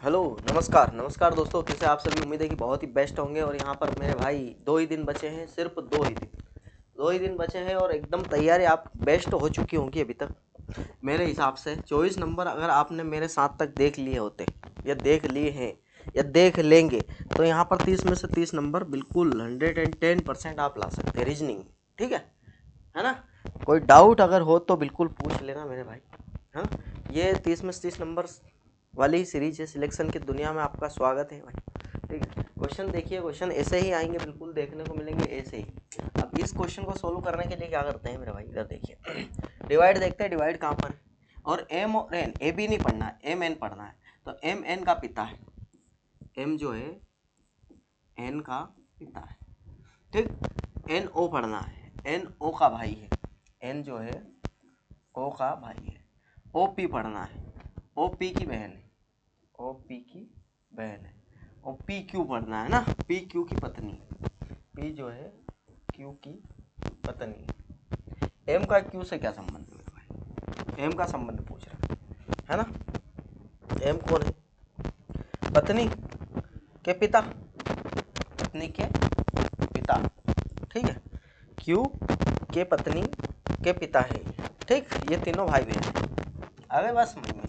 Hello, नमस्कार नमस्कार दोस्तों, कैसे आप सभी। उम्मीद है कि बहुत ही बेस्ट होंगे। और यहाँ पर मेरे भाई 2 ही दिन बचे हैं, सिर्फ 2 ही दिन बचे हैं और एकदम तैयारी आप बेस्ट हो चुकी होंगी अभी तक। मेरे हिसाब से 24 नंबर अगर आपने मेरे साथ तक देख लिए होते या देख लिए हैं या देख लेंगे तो यहाँ पर 30 में से 30 नंबर बिल्कुल 110% आप ला सकते हैं रीजनिंग। ठीक है ना। कोई डाउट अगर हो तो बिल्कुल पूछ लेना मेरे भाई। हाँ, ये 30 में से 30 नंबर वाली सीरीज है। सिलेक्शन की दुनिया में आपका स्वागत है भाई। ठीक है, क्वेश्चन देखिए, क्वेश्चन ऐसे ही आएंगे, बिल्कुल देखने को मिलेंगे ऐसे ही। अब इस क्वेश्चन को सोल्व करने के लिए क्या करते हैं मेरे भाई, इधर देखिए डिवाइड देखते हैं, डिवाइड कहाँ पर है। और एम और एन, ए बी नहीं पढ़ना है, एम एन पढ़ना है। तो एम एन का पिता है, एम जो है एन का पिता है। ठीक, एन ओ पढ़ना है, एन ओ का भाई है, एन जो है ओ का भाई है। ओ पी पढ़ना है, ओ पी की बहन है, ओ पी की बहन है। और पी क्यू पढ़ना है ना, पी क्यू की पत्नी है, पी जो है क्यू की पत्नी है। एम का क्यू से क्या संबंध है मेरे भाई, एम का संबंध पूछ रहा है ना। एम कौन है, पत्नी के पिता, पत्नी के पिता। ठीक है, क्यू के पत्नी के पिता है। ठीक, ये तीनों भाई बहन है। आगे बात समझ में,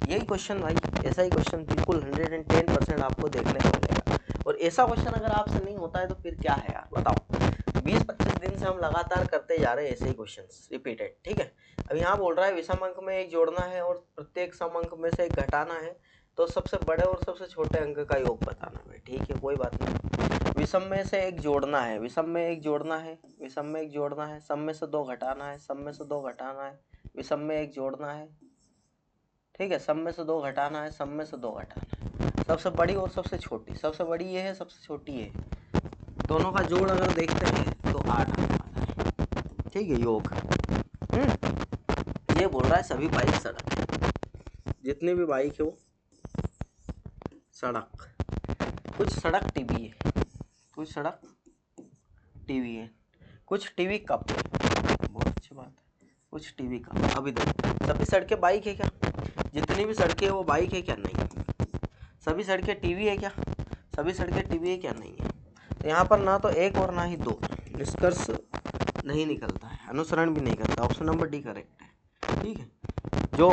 यही क्वेश्चन भाई, ऐसा ही क्वेश्चन बिल्कुल 110% आपको देखने को मिलेगा। और ऐसा क्वेश्चन अगर आपसे नहीं होता है तो फिर क्या है यार, बताओ। 20-25 दिन से हम लगातार करते जा रहे हैं ऐसे ही क्वेश्चंस रिपीटेड। ठीक है, अब यहाँ बोल रहा है विषम अंक में एक जोड़ना है और प्रत्येक सम अंक में से एक घटाना है, तो सबसे बड़े और सबसे छोटे अंक का योग बताना है। ठीक है, कोई बात नहीं। विषम में से एक जोड़ना है, विषम में एक जोड़ना है, विषम में एक जोड़ना है, सम में से 2 घटाना है, सम में से 2 घटाना है, विषम में एक जोड़ना है। ठीक है, सम में से 2 घटाना है, सम में से 2 घटाना है। सबसे बड़ी और सबसे छोटी, सबसे बड़ी ये है, सबसे छोटी ये है, दोनों का जोड़ अगर देखते हैं तो 8 आने वाला है। ठीक है, योग। ये बोल रहा है सभी बाइक सड़क है, जितने भी बाइक है वो सड़क। कुछ सड़क टीवी है, कुछ सड़क टीवी है, कुछ टीवी कप है। बहुत अच्छी बात है, कुछ टीवी कप। अब इधर सभी सड़कें बाइक है क्या, जितनी भी सड़कें वो बाइक है क्या, नहीं। सभी सड़कें टीवी है क्या, सभी सड़कें टीवी है क्या, नहीं है। तो यहाँ पर ना तो एक और ना ही दो, निष्कर्ष नहीं निकलता है, अनुसरण भी नहीं करता। ऑप्शन नंबर डी करेक्ट है। ठीक है, जो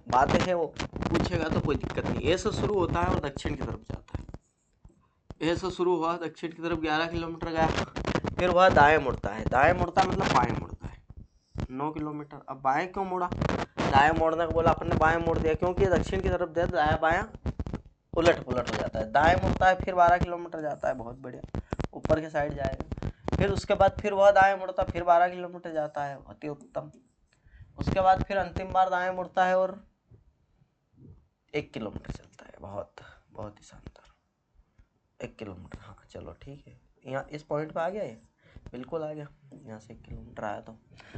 बातें हैं वो पूछेगा तो कोई दिक्कत नहीं। ए से शुरू होता है और दक्षिण की तरफ जाता है। ए से शुरू हुआ, दक्षिण की तरफ 11 किलोमीटर गया, फिर वह दाएं मुड़ता है, दाएं मुड़ता है मतलब बाएं मुड़ता है 9 किलोमीटर। अब बाएं क्यों मुड़ा, दाएं मोड़ने को बोला अपन ने, बाएं मोड़ दिया क्योंकि दक्षिण की तरफ दिया, दाया बायां उलट पुलट हो जाता है। दाएं मुड़ता है, फिर 12 किलोमीटर जाता है, बहुत बढ़िया, ऊपर की साइड जाएगा। फिर उसके बाद फिर वह दाएं मुड़ता, फिर 12 किलोमीटर जाता है, अति उत्तम। उसके बाद फिर अंतिम बार दाएं मुड़ता है और 1 किलोमीटर चलता है, बहुत बहुत ही शानदार 1 किलोमीटर। हाँ चलो ठीक है, यहाँ इस पॉइंट पे आ गया, ये बिल्कुल आ गया। यहाँ से 1 किलोमीटर आया तो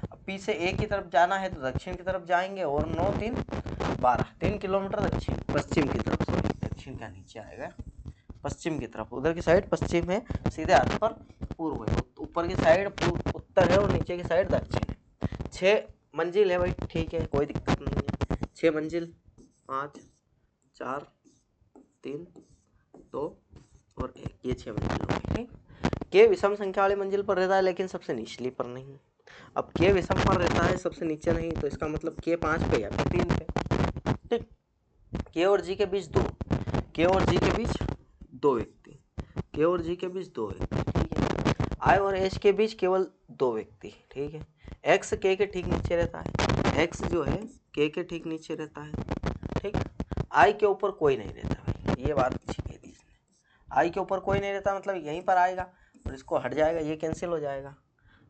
अब पी से ए की तरफ जाना है तो दक्षिण की तरफ जाएंगे, और 9 3 12, 3 किलोमीटर दक्षिण पश्चिम की तरफ, सॉरी दक्षिण का नीचे आएगा, पश्चिम की तरफ। उधर की साइड पश्चिम है, सीधे हाथ पर पूर्व है, ऊपर की साइड उत्तर है और नीचे की साइड दक्षिण है। 6 मंजिल है भाई, ठीक है, कोई दिक्कत नहीं है। 6 मंजिल, 5 4 3 2 और 1, ये 6 मंजिल हो गई। के विषम संख्या वाली मंजिल पर रहता है लेकिन सबसे निचली पर नहीं। अब के विषम पर रहता है सबसे नीचे नहीं, तो इसका मतलब के 5 पे या फिर 3 पे। ठीक, के और जी के बीच 2, के और जी के बीच 2 व्यक्ति, के और जी के बीच 2 व्यक्ति। ठीक है, आई और एच के बीच केवल 2 व्यक्ति। ठीक है, एक्स के ठीक नीचे रहता है, एक्स जो है के ठीक नीचे रहता है। ठीक, आई के ऊपर कोई नहीं रहता भाई, ये बात अच्छी कह दी इसने। आई के ऊपर कोई नहीं रहता मतलब यहीं पर आएगा और इसको हट जाएगा, ये कैंसिल हो जाएगा।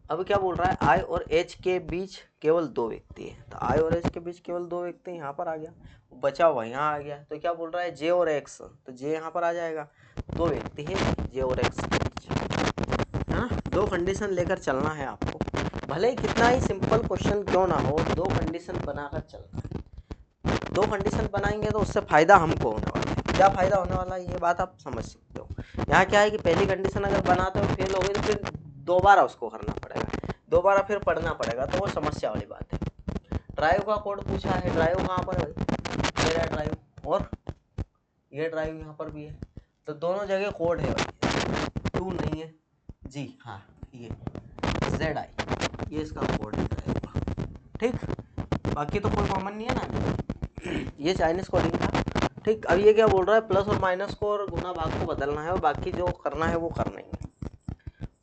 अब क्या बोल रहा है, आई और एच के बीच केवल 2 व्यक्ति है, तो आई और एच के बीच केवल 2 व्यक्ति यहाँ पर आ गया, बचा हुआ यहाँ आ गया। तो क्या बोल रहा है, जे और एक्स, तो जे यहाँ पर आ जाएगा, 2 व्यक्ति है जे और एक्स के बीच, है ना। 2 कंडीशन लेकर चलना है आपको, भले ही कितना ही सिंपल क्वेश्चन क्यों ना हो, 2 कंडीशन बनाकर चलना है। 2 कंडीशन बनाएंगे तो उससे फायदा हमको होने वाला है। क्या फायदा होने वाला है ये बात आप समझ सकते हो। यहाँ क्या है कि पहली कंडीशन अगर बनाते हो फेल हो गई तो फिर दोबारा उसको करना पड़ेगा, दोबारा फिर पढ़ना पड़ेगा, तो वो समस्या वाली बात है। ड्राइव का कोड पूछा है, ड्राइव कहाँ पर है, मेरा ड्राइव, और ये ड्राइव यहाँ पर भी है, तो दोनों जगह कोड है भाई, 2 नहीं है जी, हाँ ये ZI, ये इसका कोड है ड्राइव का, ठीक। बाकी तो कोई कॉमन नहीं है ना, ये चाइनीज कोडिंग था, ठीक। अब ये क्या बोल रहा है, प्लस और माइनस को और गुणा भाग को बदलना है और बाकी जो करना है वो करना ही है।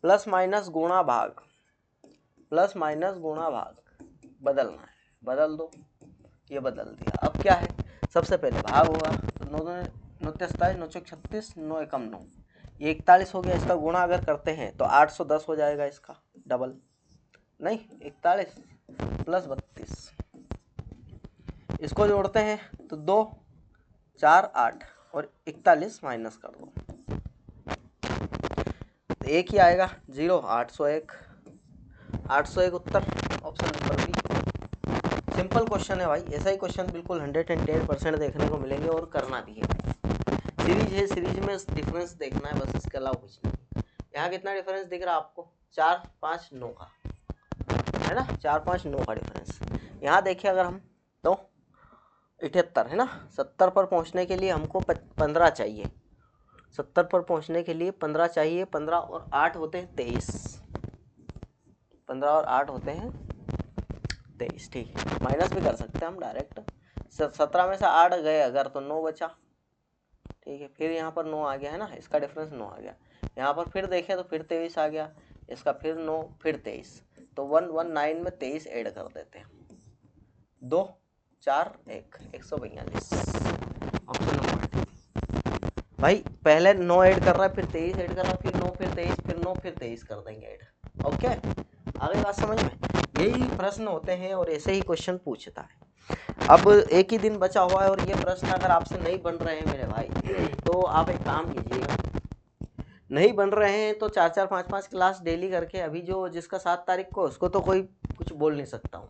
प्लस माइनस गुणा भाग, प्लस माइनस गुणा भाग बदलना है, बदल दो, ये बदल दिया। अब क्या है, सबसे पहले भाग होगा, तो 9 27 9 36 9 एकम 9, ये 41 हो गया। इसका गुणा अगर करते हैं तो 810 हो जाएगा, इसका डबल नहीं 41 प्लस 32, इसको जोड़ते हैं तो 2 4 8 और 41 माइनस कर दो, तो एक ही आएगा 0, 801 उत्तर option number B. Simple question है भाई, ऐसा ही क्वेश्चन बिल्कुल 110% देखने को मिलेंगे और करना भी है। सीरीज है, सीरीज में डिफरेंस देखना है बस, इसके अलावा कुछ नहीं। यहाँ कितना डिफरेंस दिख रहा है आपको, 4 5 9 का है ना, 4 5 9 का डिफरेंस। यहाँ देखिए अगर हम तो 78 है ना, 70 पर पहुँचने के लिए हमको 15 चाहिए, 70 पर पहुँचने के लिए 15 चाहिए, 15 और 8 होते हैं 23, 15 और 8 होते हैं 23, ठीक है। माइनस भी कर सकते हैं हम डायरेक्ट, 17 में से 8 गए अगर तो 9 बचा, ठीक है। फिर यहाँ पर 9 आ गया है ना, इसका डिफरेंस 9 आ गया। यहाँ पर फिर देखें तो फिर 23 आ गया, इसका फिर 9 फिर 23, तो 119 में 23 ऐड कर देते हैं, 2 4 1 142 ऑप्शन नंबर डी। भाई पहले 9 ऐड कर रहा है, फिर 23 ऐड कर रहा है, फिर 9 फिर 23 फिर 9 फिर 23 कर देंगे ऐड, ओके। आगे बात समझ में, यही प्रश्न होते हैं और ऐसे ही क्वेश्चन पूछता है। अब एक ही दिन बचा हुआ है और ये प्रश्न अगर आपसे नहीं बन रहे हैं मेरे भाई, तो आप एक काम कीजिएगा, नहीं बन रहे हैं तो 4 4 5 5 क्लास डेली करके, अभी जो जिसका 7 तारीख को, उसको तो कोई कुछ बोल नहीं सकता हूँ,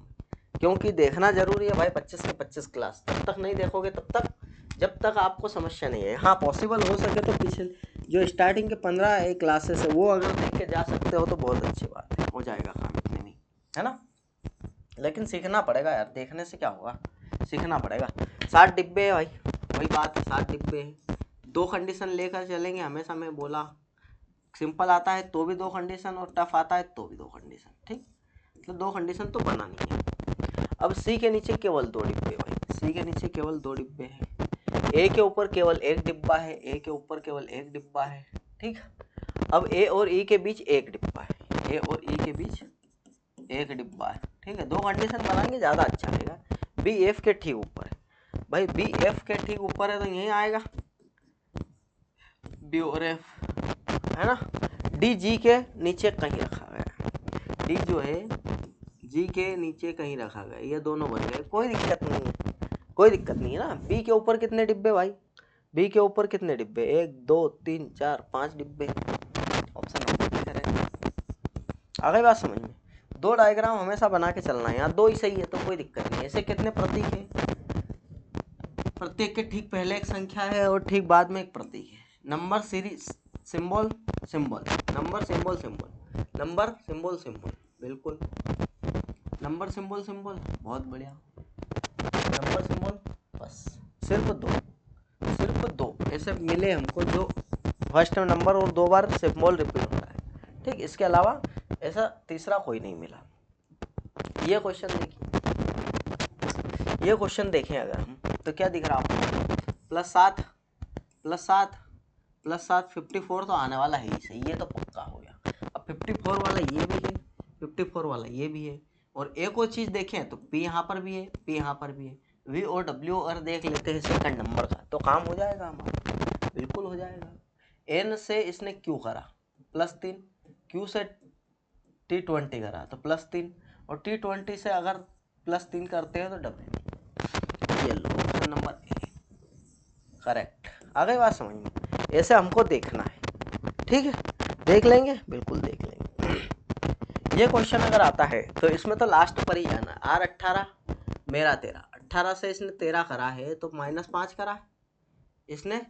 क्योंकि देखना जरूरी है भाई। 25 के 25 क्लास तब तक नहीं देखोगे, तब तक जब तक आपको समस्या नहीं है। हाँ पॉसिबल हो सके तो पिछले जो स्टार्टिंग के 15 क्लासेस है वो अगर देख के जा सकते हो तो बहुत अच्छी बात है, हो जाएगा काम इतने में, है ना। लेकिन सीखना पड़ेगा यार, देखने से क्या होगा, सीखना पड़ेगा। 60 डिब्बे है भाई, वही बात है, 60 डिब्बे हैं, 2 कंडीशन लेकर चलेंगे हमेशा। मैं बोला सिंपल आता है तो भी 2 कंडीशन और टफ आता है तो भी 2 कंडीशन, ठीक। तो 2 कंडीशन तो बनानी है। अब सी के नीचे केवल 2 डिब्बे भाई, सी के नीचे केवल 2 डिब्बे हैं, ए के ऊपर केवल 1 डिब्बा है, ए के ऊपर केवल 1 डिब्बा है, ठीक। अब ए और ई के बीच 1 डिब्बा है, ए और ई के बीच 1 डिब्बा है, ठीक है। 2 कंडीशन बनाएंगे ज़्यादा अच्छा रहेगा। बी एफ के ठीक ऊपर है भाई, बी एफ के ठीक ऊपर है तो यहीं आएगा बी और एफ, है ना। डी जी के नीचे कहीं रखा गया, डी जो है जी के नीचे कहीं रखा गया, ये दोनों बन गए, कोई दिक्कत नहीं है, कोई दिक्कत नहीं है ना। बी के ऊपर कितने डिब्बे भाई, बी के ऊपर कितने डिब्बे, 1 2 3 4 5 डिब्बे, ऑप्शन नंबर डी करेक्ट। आ गई बात समझ में। 2 डायग्राम हमेशा बना के चलना है, यहाँ 2 ही सही है तो कोई दिक्कत नहीं है। ऐसे कितने प्रतीक है, प्रत्येक के ठीक पहले एक संख्या है और ठीक बाद में एक प्रतीक है। Number series symbol symbol, number symbol symbol, number symbol symbol, बिल्कुल नंबर सिंबल सिंबल, बहुत बढ़िया, नंबर सिंबल, बस सिर्फ 2 ऐसे मिले हमको जो फर्स्ट नंबर और 2 बार सिंबल रिपीट होता है, ठीक। इसके अलावा ऐसा तीसरा कोई नहीं मिला। ये क्वेश्चन देखिए, ये क्वेश्चन देखें अगर हम तो क्या दिख रहा आपको, +7 +7 +7 54 तो आने वाला है ही सही, ये तो पक्का हो गया। अब 54 वाला ये भी है, 54 वाला ये भी है, और एक और चीज़ देखें तो P यहाँ पर भी है, P यहाँ पर भी है, V और W अगर देख लेते हैं सेकंड नंबर का तो काम हो जाएगा हमारा, बिल्कुल हो जाएगा। N से इसने Q करा +3, Q से T20 करा तो +3, और T20 से अगर +3 करते हैं तो W, ये लो ऑप्शन नंबर ए करेक्ट। आ गई बात समझ में, ऐसे हमको देखना है, ठीक है। देख लेंगे, बिल्कुल देख लेंगे। ये क्वेश्चन अगर आता है तो इसमें तो लास्ट पर ही जाना, R18 मेरा 13, 18 से इसने 13 करा है तो -5 करा है, इसने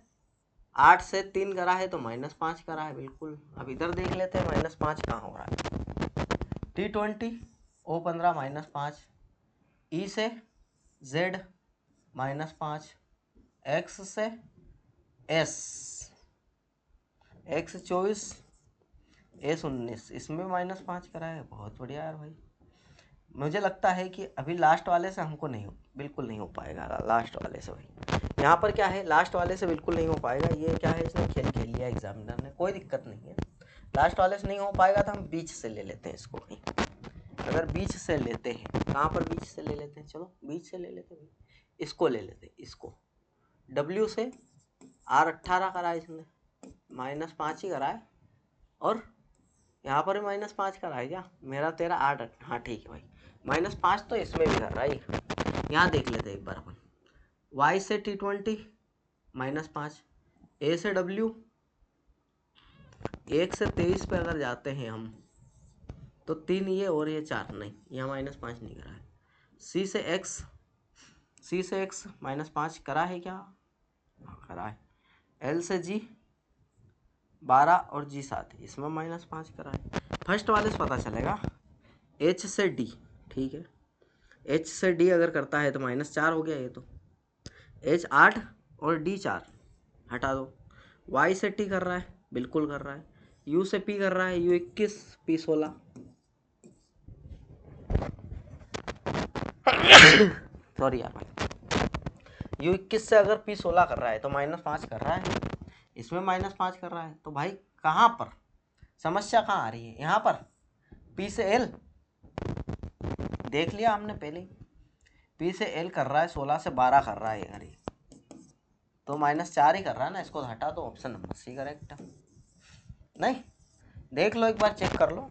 8 से 3 करा है तो -5 करा है, बिल्कुल। अब इधर देख लेते हैं -5 कहाँ हो रहा है, T20 O15 -5, E से Z -5, X से एस एक्स 24 एस 19, इसमें -5 करा है। बहुत बढ़िया यार भाई। मुझे लगता है कि अभी लास्ट वाले से हमको बिल्कुल नहीं हो पाएगा। लास्ट वाले से भाई यहाँ पर क्या है, लास्ट वाले से बिल्कुल नहीं हो पाएगा। ये क्या है, इसने खेल लिया एग्जामिनर ने, कोई दिक्कत नहीं है। लास्ट वाले से नहीं हो पाएगा तो हम बीच से ले लेते हैं इसको भाई। अगर बीच से लेते हैं, कहाँ पर बीच से ले लेते हैं, चलो बीच से ले लेते हैं भाई। इसको ले लेते हैं, इसको W से R18 करा है इसने, -5 ही करा है। और यहाँ पर भी -5 करा है क्या, मेरा तेरा 8, हाँ ठीक है भाई। -5 तो इसमें भी कर रहा है। यहाँ देख लेते हैं एक बार अपन। Y से T20 -5, A से W 1 से 23 पे अगर जाते हैं हम तो 3 ये और ये 4 नहीं, यहाँ -5 नहीं करा है। C से X -5 करा है क्या, हाँ करा है। L से G 12 और G 7, इसमें -5 करा है। फर्स्ट वाले से पता चलेगा। H से D, ठीक है, H से D अगर करता है तो -4 हो गया ये तो। H 8 और D 4 हटा दो। Y से T कर रहा है, बिल्कुल कर रहा है। U से P कर रहा है, U 21 P 16 सॉरी यार भाई। U 21 से अगर P 16 कर रहा है तो -5 कर रहा है, इसमें -5 कर रहा है। तो भाई कहाँ पर समस्या कहाँ आ रही है, यहाँ पर P से L देख लिया हमने पहले। P से L कर रहा है, 16 से 12 कर रहा है यार, तो -4 ही कर रहा है ना, इसको हटा दो। Option number C correct. नहीं देख लो एक बार, चेक कर लो।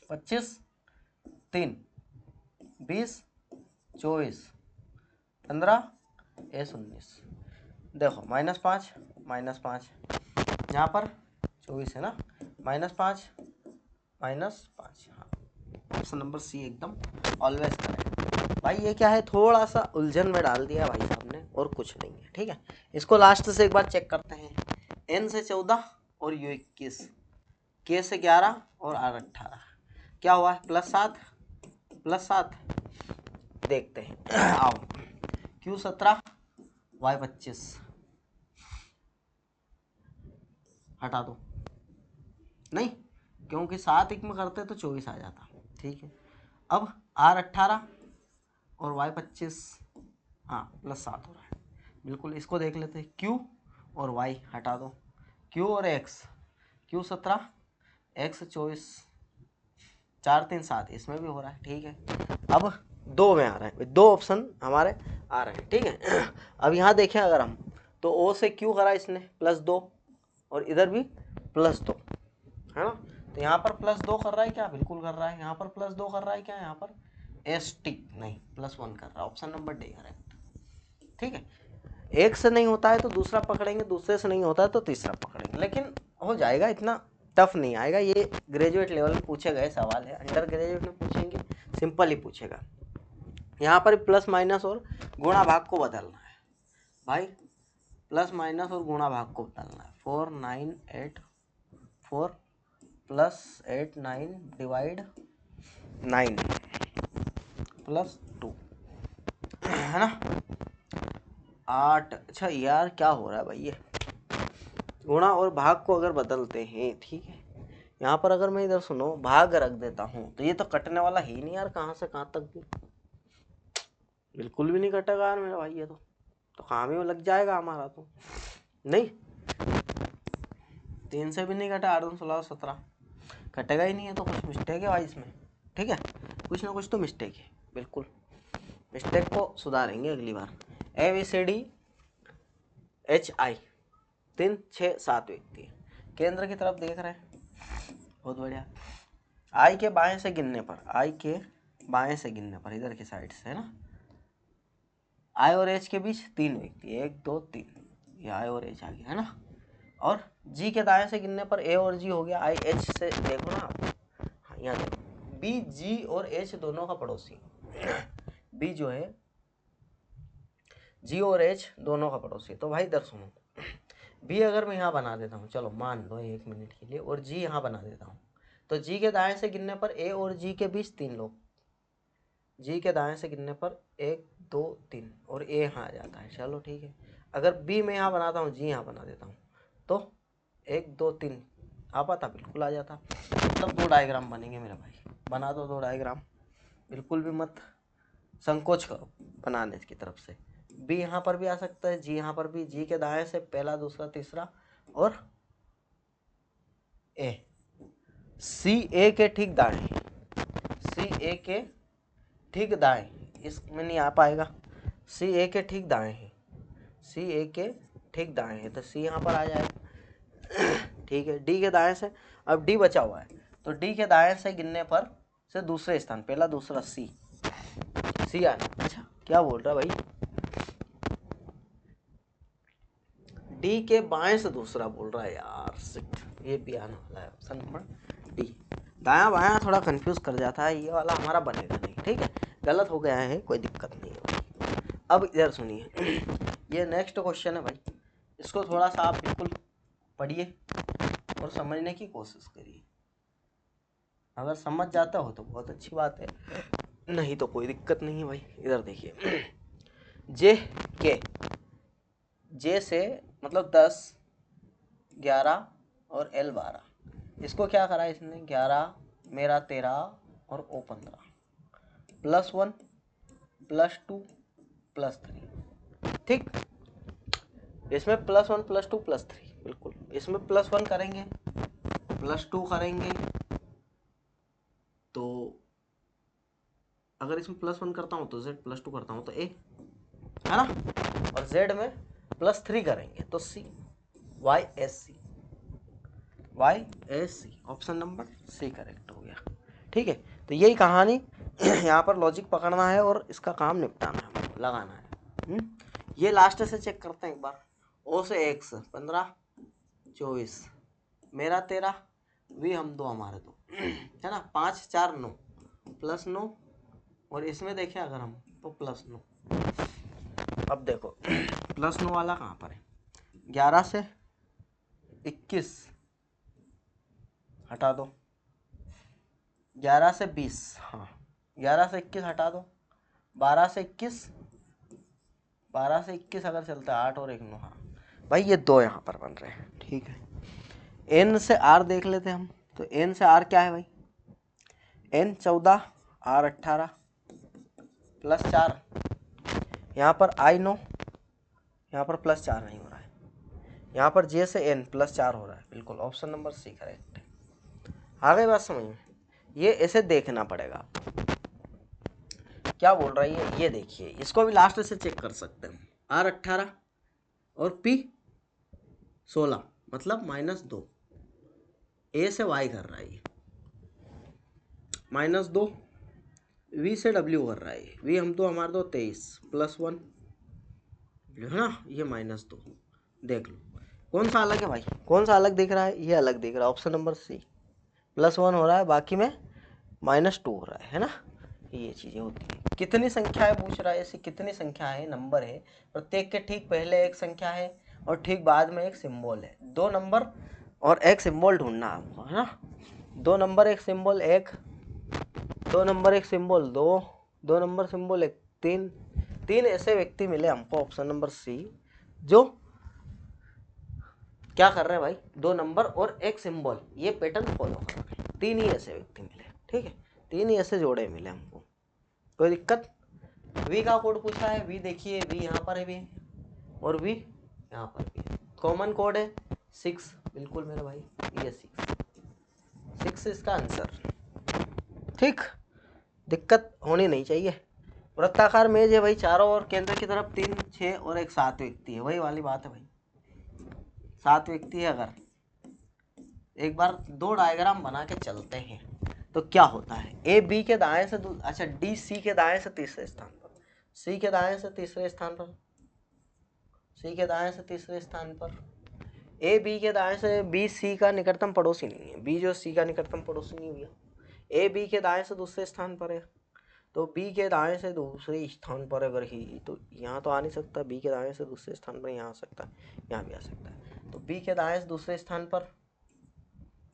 25 3 20 24 15 S 19, देखो -5 यहाँ पर 24 है ना, -5 -5, हाँ ऑप्शन नंबर C एकदम ऑलवेज करेक्ट। भाई ये क्या है, थोड़ा सा उलझन में डाल दिया भाई साहब ने, और कुछ नहीं है, ठीक है। इसको लास्ट से एक बार चेक करते हैं। N से 14 और U 21, K से 11 और R 18, क्या हुआ है, +7 देखते हैं। आओ Q 17 Y 25 हटा दो, नहीं क्योंकि 7 एक में करते तो 24 आ जाता, ठीक है। अब R 18 और Y 25, हाँ +7 हो रहा है, बिल्कुल। इसको देख लेते हैं, Q और Y हटा दो, Q और X, Q 17 X 24 4 3 7, इसमें भी हो रहा है, ठीक है। अब 2 में आ रहा है, 2 ऑप्शन हमारे आ रहे हैं, ठीक है। अब यहाँ देखें अगर हम, तो O से Q करा इसने +2 और इधर भी +2 है ना, तो यहाँ पर +2 कर रहा है क्या, बिल्कुल कर रहा है। यहाँ पर +2 कर रहा है क्या, यहाँ पर ST नहीं +1 कर रहा है। ऑप्शन नंबर D करेक्ट, ठीक है। एक से नहीं होता है तो दूसरा पकड़ेंगे, दूसरे से नहीं होता है तो तीसरा पकड़ेंगे, लेकिन हो जाएगा, इतना टफ नहीं आएगा। ये ग्रेजुएट लेवल में पूछे गए सवाल है, अंडर ग्रेजुएट में पूछेंगे सिंपल ही पूछेगा। यहाँ पर प्लस माइनस और गुणा भाग को बदलना है भाई, प्लस माइनस और गुणा भाग को बदलना है। 4 9 8 4 + 8 9 डिवाइड 9 +2 है ना, 8। अच्छा यार क्या हो रहा है भाई, ये गुणा और भाग को अगर बदलते हैं, ठीक है। यहाँ पर अगर मैं इधर सुनो भाग रख देता हूँ तो ये तो कटने वाला ही नहीं यार, कहाँ से कहाँ तक भी बिल्कुल भी नहीं कटेगा यार मेरा भाई, ये तो काम ही लग जाएगा हमारा, तो नहीं 3 से भी नहीं कटा, 8 2 16 17 कटेगा ही नहीं है, तो कुछ मिस्टेक है भाई इसमें, ठीक है। कुछ ना कुछ तो मिस्टेक है, बिल्कुल मिस्टेक को सुधारेंगे अगली बार। ABCD HI 3 6 7 व्यक्ति केंद्र की तरफ देख रहे हैं, बहुत बढ़िया। I के बाएं से गिनने पर, इधर की साइड से है ना, I और H के बीच 3 व्यक्ति, 1 2 3, ये I और H आ गया है ना। और G के दाएं से गिनने पर A और G हो गया। I H से देखो ना आप, हाँ यहाँ देखो, B G और H दोनों का पड़ोसी, B जो है G और H दोनों का पड़ोसी। तो भाई इधर सुनो, B अगर मैं यहाँ बना देता हूँ, चलो मान लो 1 मिनट के लिए, और G यहाँ बना देता हूँ, तो G के दाएं से गिनने पर A और G के बीच 3 लोग, G के दाएं से गिनने पर 1 2 3 और A यहाँ आ जाता है, चलो ठीक है। अगर बी मैं यहाँ बनाता हूँ, जी यहाँ बना देता हूँ, तो 1 2 3 आ पाता, बिल्कुल आ जाता। मतलब 2 डायग्राम बनेंगे मेरे भाई। बना दो 2 डायग्राम, बिल्कुल भी मत संकोच करो बनाने की तरफ से। बी यहाँ पर भी आ सकता है, जी यहाँ पर भी। जी के दाएं से पहला, दूसरा, तीसरा, और ए। सी ए के ठीक दाएं, सी ए के ठीक दाएं, इसमें नहीं आ पाएगा। सी ए के ठीक दाएं है, सी ए के ठीक दाएं है, तो सी यहाँ पर आ जाएगा। ठीक है, डी के दाएं से, अब डी बचा हुआ है, तो डी के दाएं से गिनने पर से दूसरे स्थान, पहला, दूसरा, सी, सी आना। अच्छा क्या बोल रहा भाई, डी के बाएं से दूसरा बोल रहा है यार, शिट, ये भी आने वाला है ऑप्शन नंबर डी। दाया बाया थोड़ा कंफ्यूज कर जाता है, ये वाला हमारा बनेगा नहीं। ठीक है, गलत हो गया है, कोई दिक्कत नहीं है। अब इधर सुनिए, ये नेक्स्ट क्वेश्चन है भाई, इसको थोड़ा सा आप बिल्कुल पढ़िए और समझने की कोशिश करिए। अगर समझ जाता हो तो बहुत अच्छी बात है, नहीं तो कोई दिक्कत नहीं है भाई। इधर देखिए, जे के, जे से मतलब 10, 11 और एल 12, इसको क्या करा इसने, 11 मेरा 13 और ओ 15, +1 +2 +3। ठीक, इसमें +1 +2 +3, बिल्कुल इसमें +1 करेंगे, +2 करेंगे, तो अगर इसमें +1 करता हूँ तो Z, +2 करता हूँ तो A, है ना, और Z में +3 करेंगे तो C, YSC, YSC, option number C correct हो गया। ठीक है, तो यही कहानी, यहाँ पर लॉजिक पकड़ना है और इसका काम निपटाना है, लगाना है। ये लास्ट से चेक करते हैं एक बार। O से X 15 24, मेरा 13, V हम 2 हमारे 2, है ना, 5 4 9 +9, और इसमें देखें अगर हम तो +9। अब देखो +9 वाला कहाँ पर है, 11 से 21 हटा दो, 11 से 20, हाँ 11 से 21 हटा दो, 12 से 21, 12 से 21 अगर चलता है 8 और 1 9, हाँ भाई ये 2 यहाँ पर बन रहे हैं। ठीक है, n से r देख लेते हैं हम, तो n से r क्या है भाई, n 14 r 18 +4, यहाँ पर I 9, यहाँ पर +4 नहीं हो रहा है, यहाँ पर j से n +4 हो रहा है, बिल्कुल ऑप्शन नंबर सी करेक्ट है। आ गई बात समझ में, ये ऐसे देखना पड़ेगा क्या बोल रहा है ये देखिए, इसको भी लास्ट से चेक कर सकते हैं। R 18 और P 16 मतलब -2, A से Y कर रहा है ये, -2, V से W कर रहा है, V हम तो हमारे 2 23 +1, है ना, ये -2। देख लो कौन सा अलग है भाई, कौन सा अलग दिख रहा है, ये अलग दिख रहा है, ऑप्शन नंबर सी, +1 हो रहा है, बाकी में -2 हो रहा है ना, ये चीज़ें होती हैं। कितनी संख्याएं पूछ रहा है, ऐसी कितनी संख्या है, नंबर है, प्रत्येक के ठीक पहले एक संख्या है और ठीक बाद में एक सिंबल है। 2 नंबर और एक सिंबल ढूंढना आपको, है ना, 2 नंबर एक सिंबल 1, 2 नंबर एक सिंबल 2, 2 नंबर सिंबल 1 3, 3 ऐसे व्यक्ति मिले हमको, ऑप्शन नंबर सी, जो क्या कर रहे हैं भाई, 2 नंबर और एक सिंबल, ये पैटर्न फॉलो कर रहे हैं। 3 ही ऐसे व्यक्ति मिले, ठीक है, 3 ही ऐसे जोड़े मिले हमको, कोई दिक्कत। वी का कोड पूछा है, वी देखिए, वी यहाँ पर है भी, और वी यहाँ पर भी, कॉमन कोड है 6, बिल्कुल मेरे भाई, ये 6 इसका आंसर। ठीक, दिक्कत होनी नहीं चाहिए। वृत्ताकार मेज है भाई, चारों ओर केंद्र की तरफ 3 6 और एक 7 व्यक्ति है, वही वाली बात है भाई, 7 व्यक्ति है। अगर एक बार 2 डायग्राम बना के चलते हैं तो क्या होता है, ए बी के दाएं से, अच्छा डी सी के दाएं से तीसरे स्थान पर, सी के दाएं से तीसरे स्थान पर, सी के दाएं से तीसरे स्थान पर, ए बी के दाएं से, बी सी का निकटतम पड़ोसी नहीं है, बी जो सी का निकटतम पड़ोसी नहीं हुआ, ए बी के दाएं से दूसरे स्थान पर है, तो बी के दाएं से दूसरे स्थान पर अगर ही, तो यहाँ तो आ नहीं सकता, बी के दाएं से दूसरे स्थान पर यहाँ आ सकता है, यहाँ भी आ सकता है, तो बी के दाएं से दूसरे स्थान पर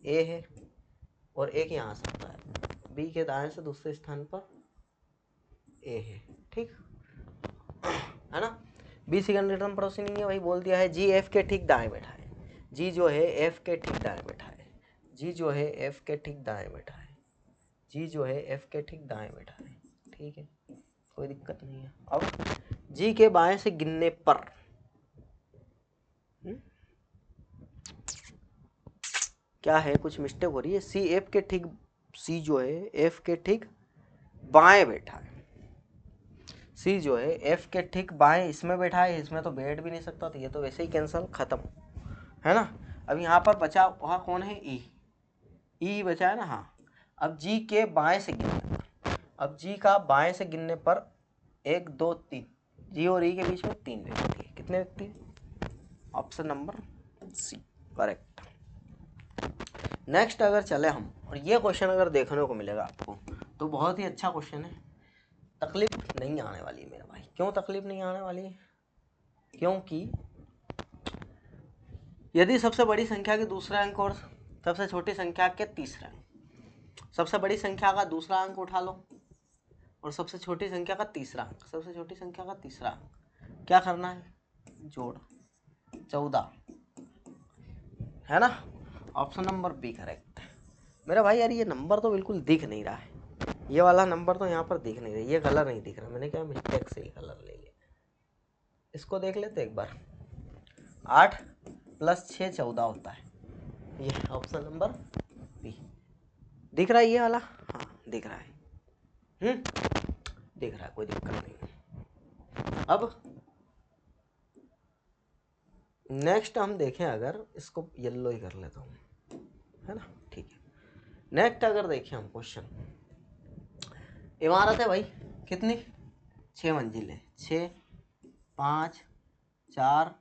ए है और एक यहाँ आ सकता है, बी के दाएं से दूसरे स्थान पर ए है, ठीक है ना। बी सेकंड रिटर्न पड़ोसी नहीं है भाई, बोल दिया है जी एफ के ठीक दाएं बैठा है, जी जो है एफ के ठीक दाएं बैठा है, जी जो है एफ के ठीक दाएं बैठा है, जी जो है एफ के ठीक दाएं बैठा है, ठीक है, कोई दिक्कत नहीं है। अब जी के बाएं से गिनने पर क्या है, कुछ मिस्टेक हो रही है, सी एफ के ठीक, सी जो है एफ के ठीक बाएं बैठा है, सी जो है एफ के ठीक बाएं इसमें बैठा है, इसमें तो बैठ भी नहीं सकता, तो ये तो वैसे ही कैंसिल, खत्म है ना। अब यहाँ पर बचा हुआ कौन है, ई, ई बचा है ना, हाँ। अब जी के बाएं से गिनने, अब जी का बाएं से गिनने पर 1 2 3, जी और ई के बीच में 3 व्यक्ति, कितने व्यक्ति, option number C correct. Next अगर चले हम, और ये क्वेश्चन अगर देखने को मिलेगा आपको तो बहुत ही अच्छा क्वेश्चन है, तकलीफ नहीं आने वाली है मेरा भाई। क्यों तकलीफ नहीं आने वाली है, क्योंकि यदि सबसे बड़ी संख्या के दूसरा अंक और सबसे छोटी संख्या के तीसरा अंक, सबसे बड़ी संख्या का दूसरा अंक उठा लो और सबसे छोटी संख्या का तीसरा अंक, सबसे छोटी संख्या का तीसरा अंक क्या करना है, जोड़ 14 है ना, ऑप्शन नंबर बी करेक्ट है मेरा भाई। यार ये नंबर तो बिल्कुल दिख नहीं रहा है, ये वाला नंबर तो यहाँ पर दिख नहीं रहा, ये कलर नहीं दिख रहा, मैंने क्या मिस्टेक से ये कलर ले लिया, इसको देख लेते एक बार। 8 + 6 14 होता है, ये ऑप्शन नंबर बी दिख रहा है, ये वाला हाँ दिख रहा है, दिख रहा है, कोई दिक्कत नहीं। अब नेक्स्ट हम देखें, अगर इसको येलो ही कर लेता हूँ, है ना, ठीक है। नेक्स्ट अगर देखें हम क्वेश्चन, इमारत है भाई कितनी, 6 मंजिल है, 6 5 4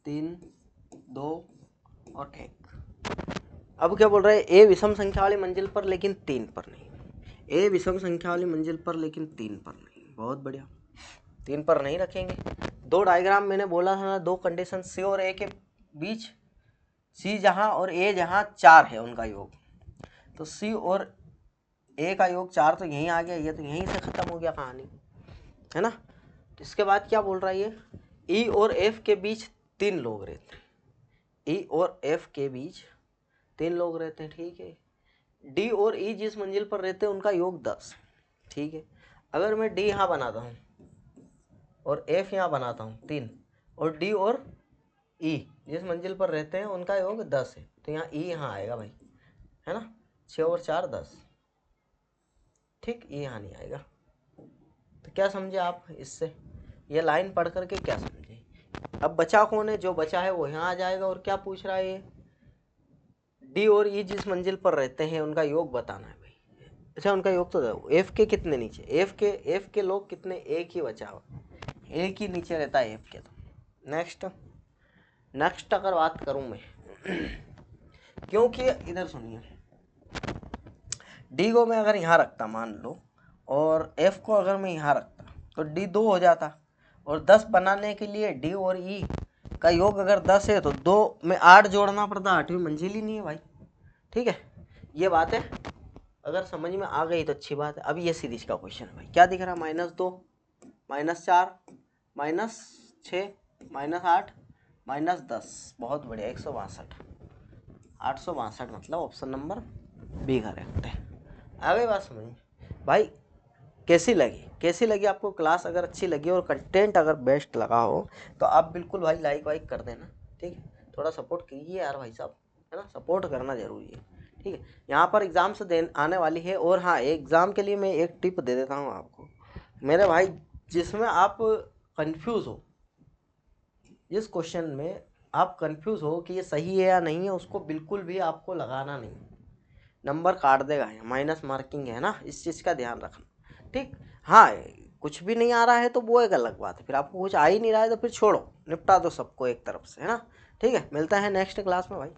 3 2 और 1। अब क्या बोल रहा है, ए विषम संख्या वाली मंजिल पर लेकिन 3 पर नहीं, ए विषम संख्या वाली मंजिल पर लेकिन 3 पर नहीं, बहुत बढ़िया, 3 पर नहीं रखेंगे। दो डायग्राम मैंने बोला था ना, दो कंडीशन सी और ए के बीच, सी जहाँ और ए जहाँ 4 है उनका योग, तो सी और ए का योग 4 तो यहीं आ गया, ये तो यहीं से खत्म हो गया कहानी, है ना। इसके बाद क्या बोल रहा है, ये ई और एफ के बीच 3 लोग रहते हैं, ई और एफ के बीच 3 लोग रहते हैं, ठीक है। डी और ई जिस मंजिल पर रहते हैं उनका योग 10, ठीक है। अगर मैं डी यहाँ बनाता हूँ और एफ यहाँ बनाता हूँ 3, और डी और ई जिस मंजिल पर रहते हैं उनका योग 10 है, तो यहाँ ई यहाँ आएगा भाई, है ना, 6 और 4 10, ठीक, ये यहाँ नहीं आएगा। तो क्या समझे आप इससे, ये लाइन पढ़ करके क्या समझे। अब बचा कौन है, जो बचा है वो यहाँ आ जाएगा, और क्या पूछ रहा है ये, डी और ई जिस मंजिल पर रहते हैं उनका योग बताना है भाई। अच्छा उनका योग तो एफ के कितने नीचे, एफ के लोग कितने, एक ही बचा हुआ, एक ही नीचे रहता है एफ के। तो नेक्स्ट अगर बात करूं मैं क्योंकि इधर सुनिए, डी को मैं अगर यहाँ रखता मान लो, और एफ को अगर मैं यहाँ रखता तो डी 2 हो जाता, और 10 बनाने के लिए डी और ई का योग अगर 10 है तो 2 में 8 जोड़ना पड़ता, 8वीं मंजिल ही नहीं है भाई, ठीक है। ये बात है, अगर समझ में आ गई तो अच्छी बात है। अब ये सीरीज का क्वेश्चन है भाई, क्या दिख रहा है, -2 -4 -6 -8 -10, बहुत बढ़िया, 162, 862 मतलब ऑप्शन नंबर बी करेक्ट है। आ गई बात समझ भाई। कैसी लगी आपको क्लास, अगर अच्छी लगी और कंटेंट अगर बेस्ट लगा हो तो आप बिल्कुल भाई लाइक वाइक कर देना, ठीक है। थोड़ा सपोर्ट कीजिए यार भाई साहब, है ना, सपोर्ट करना जरूरी है, ठीक है। यहाँ पर एग्ज़ाम से आने वाली है, और हाँ एग्ज़ाम के लिए मैं एक टिप दे देता हूँ आपको मेरे भाई, जिसमें आप कंफ्यूज हो, जिस क्वेश्चन में आप कंफ्यूज हो कि ये सही है या नहीं है, उसको बिल्कुल भी आपको लगाना नहीं, नंबर काट देगा, माइनस मार्किंग है ना, इस चीज़ का ध्यान रखना, ठीक। हाँ कुछ भी नहीं आ रहा है तो वो एक अलग बात है, फिर आपको कुछ आ ही नहीं रहा है तो फिर छोड़ो, निपटा दो सबको एक तरफ से, है ना, ठीक है। मिलता है नेक्स्ट क्लास में भाई।